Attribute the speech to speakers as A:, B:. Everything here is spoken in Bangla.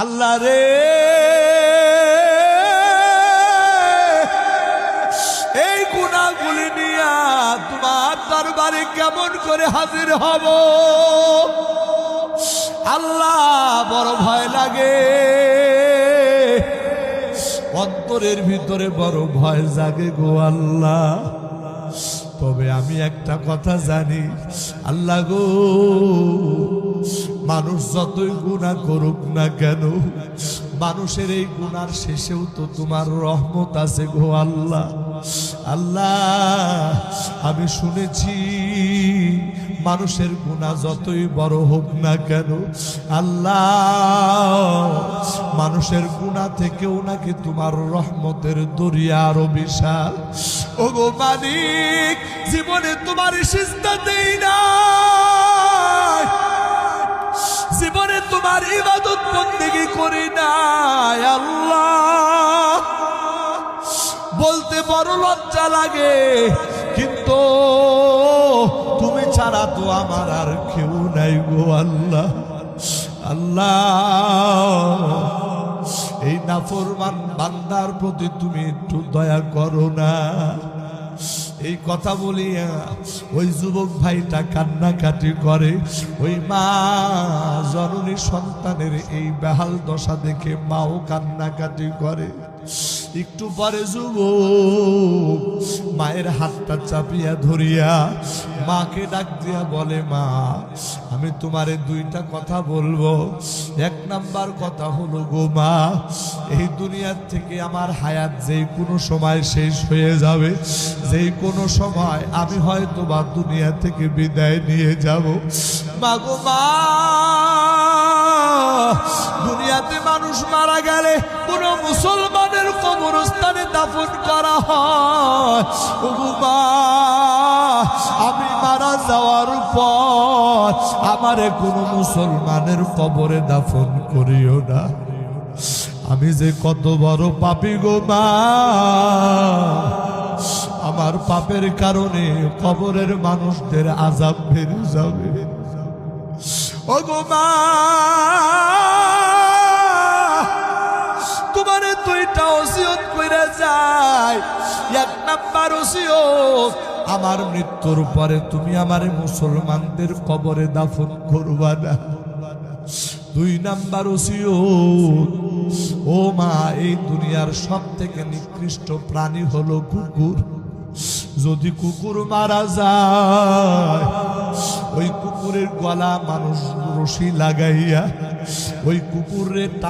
A: আল্লাহ রে, এই গুনাহগুলি নিয়া তোমার দরবারে কেমন করে হাজির হব আল্লাহ, বড় ভয় লাগে। অন্তরের ভিতরে বড় ভয় জাগে গো আল্লাহ। তবে আমি একটা কথা জানি আল্লাহ গো, মানুষ যতই গুনাহ করুক না কেন, মানুষের এই গুনার শেষেও তো তোমার রহমত আছে গো আল্লাহ। আল্লাহ আমি শুনেছি মানুষের গুনাহ যতই বড় হোক না কেন আল্লাহ, মানুষের গুনাহ থেকেও নাকি তোমার রহমতের দরিয়া আরো বিশাল। ও গো মালিক, জীবনে তোমার সিজদা দেই না, জীবনে তোমার ইবাদত বন্দেগী করি নাই আল্লাহ। বলতে বড় লজ্জা লাগে, কিন্তু তুমি ছাড়া তো আমার আর কেউ নাই গো আল্লাহ। আল্লাহ এই নাফরমান বান্দার প্রতি তুমি একটু দয়া করো না। এই কথা বলিয়া ওই যুবক ভাইটা কান্নাকাটি করে। ওই মা জননী সন্তানের এই বেহাল দশা দেখে মাও কান্নাকাটি করে। একটু পরে যুবক মায়ের হাতটা চাপিয়া ধরিয়া মাকে ডাক দিয়া বলে, মা আমি তোমারে দুইটা কথা বলবো। এক নাম্বার কথা হলো গো মা, এই দুনিয়ার থেকে আমার হায়াত যেই কোনো সময় শেষ হয়ে যাবে, যেই কোনো সময় আমি হয়তো বা দুনিয়া থেকে বিদায় নিয়ে যাব। মা গো মা, দুনিয়াতে মানুষ মারা গেলে কোন মুসলমানের কবরস্থানে দাফন করা হয়। ও মা, আমি মারা যাওয়ার পর আমারে কোনো মুসলমানের কবরে দাফন করিও না। আমি যে কত বড় পাপী গো মা, আমার পাপের কারণে কবরের মানুষদের আযাব বেড়ে যাবে। ও গো মা, তোমারে দুইটা ওসিয়ত কইরা যায়। এক নাম্বার ওসিয়ত, আমার মৃত্যুর পরে তুমি আমারে মুসলমানদের কবরে দাফন করবা না। দুই নাম্বার ওসিয়ত, ও মা, এই দুনিয়ার সব থেকে নিকৃষ্ট প্রাণী হলো কুকুর। যদি কুকুর মারা যায়, ওই কুকুরের গলা মানুষ রশি লাগাইয়া ওই কুকুরের